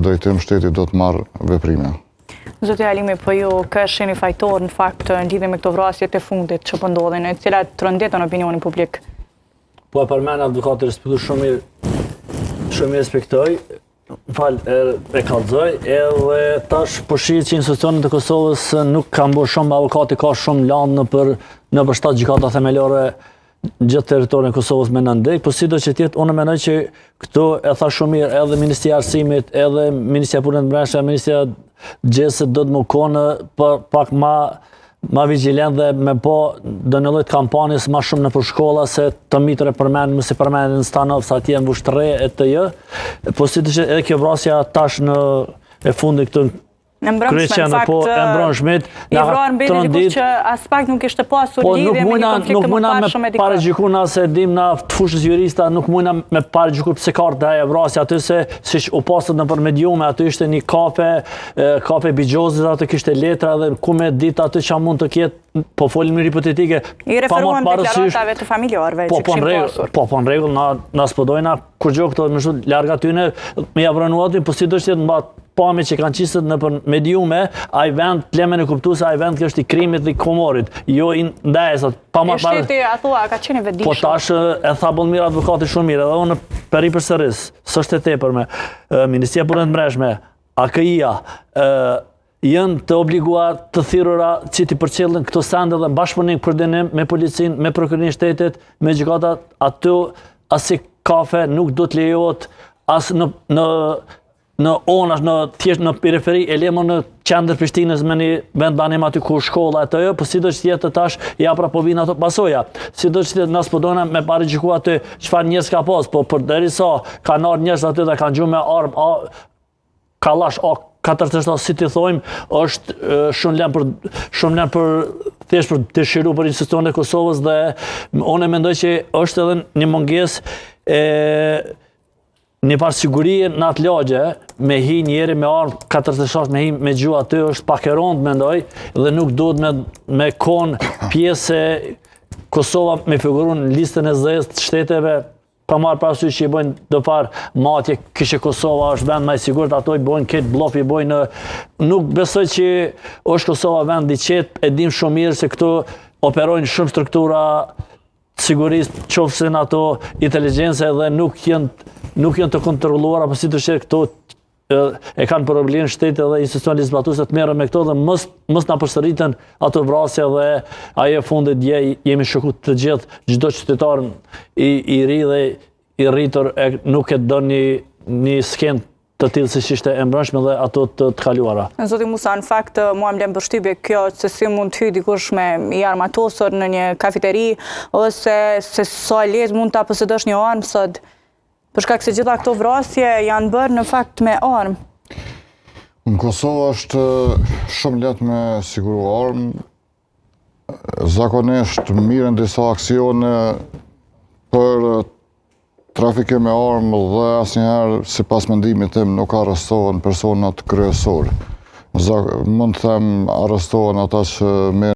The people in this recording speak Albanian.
Drejtim shteti do të marrë veprime. Zoti Halimi, po ju këshini fajtor në fakt në lidhje me këto vrasje të fundit që po ndodhin, e cilat tronditën opinionin publik? Po e përmend avukati respektoj shumë respektoj, e kallëzoj, edhe tash po shihet që institucionet e Kosovës nuk kanë bërë shumë, avukati ka shumë lanë në për 7 gjykata themelore gjithë territorin e Kosovës me nëndek, po sido që tjetë, unë menoj që këto e tha shumë mirë, edhe Ministria e Arsimit, edhe Ministria e Punëve të Brendshme, Ministria e Gjesit do të më konë pak ma vigjilent dhe me po do një lloj kampanjës ma shumë në për shkolla se të mitër e përmendin, mëse përmendin në Stanov, sa atje në Vushtre e të jë, po sido që edhe kjo vrasja tash në e fundi këtë Në mbrëmshme, në fakt, i vrarë mbeti dikush që as pak nuk ishte pasur lidhje me një konflikt të mëparshëm me dikë. Pare gjykuna se dim na të fushës jurista, nuk mujna me pare gjykur pse kartë dhe e vrasja aty se si u pasët në për mediume, aty ishte një kafe bigjozit, aty kishte letra dhe ku me ditë aty që mund të kjetë, po folim një hipotetike. I referuam deklaratave të familjarëve që këshim pasur. Po në regull, na spodojna kur gjo këto me shumë larga tyne, me javranuatin, po si do shtet në batë pame që kanë qisët në për mediume, a i vend, plemen e kuptu se a i vend kështë i krimit dhe i komorit, jo i ndajësat. E shteti, a thua, ka qenë vedishëm? Po tash e tha bon mirë advokati shumë mirë, edhe unë peri për sëris, së shtete për me, Ministria e Punëve të Brendshme, AKI-a, jënë të obliguar të thirura që t'i përcjellin këto sende dhe bashkëpunim koordinim me policin, me prokurorin e shtetit, me gjykatat, aty asi kafe nuk do të lejohet as në onash, në periferi, e lemo në qendër Prishtinës me një vend banim aty ku shkolla e të jo, po si do që tjetë tash, ja pra po vinë ato pasoja. Si do që tjetë nësë po dojna me pare gjiku aty, qëfar njës ka pas, po për deri sa kanë arë njës aty dhe kanë gjumë me armë, kalash, 47, si t'i thojmë, është shumë lem për thjesht për të shiru për institucionet e Kosovës dhe unë e mendoj që është edhe një munges një parë sigurie në atë lagje, me hi njeri me armë 46, me hi me gjua aty është pak e rondë, mendoj, dhe nuk duhet me konë pjesë Kosova me figurun në listën e zës të shteteve, pa marë parasysh që i bojnë do farë matje, kishë Kosova është vend ma i sigurt, ato i bojnë këtë blof, i bojnë nuk besoj që është Kosova vend i qetë, e dim shumë mirë se këtu operojnë shumë struktura sigurisë, qofësin ato inteligencë dhe nuk janë të kontrolluar, apo si të shetë këto e kanë për obligimin shtetit dhe institucionet legislatuese të merren me këto dhe mos na përsëritën ato vrasje dhe ajo fundit dje jemi shokuar të gjithë, çdo qytetar i ri dhe i rritur nuk e don një skenë të tillë si ishte e mbrëmshme dhe ato të kaluara. Zoti Musa, në fakt mua më lëm përshtypje kjo se si mund të hyj dikush me i armatosur në një kafeteri ose se sa lehtë mund ta posëdosh një armë sot. Për shkak se gjitha këto vrasje janë bërë në fakt me armë. Në Kosovë është shumë lehtë me siguru armë. Zakonisht mirën disa aksione për trafike me armë dhe asnjëherë sipas mendimit tim nuk arrestohen personat kryesorë. Mund të them arrestohen ata që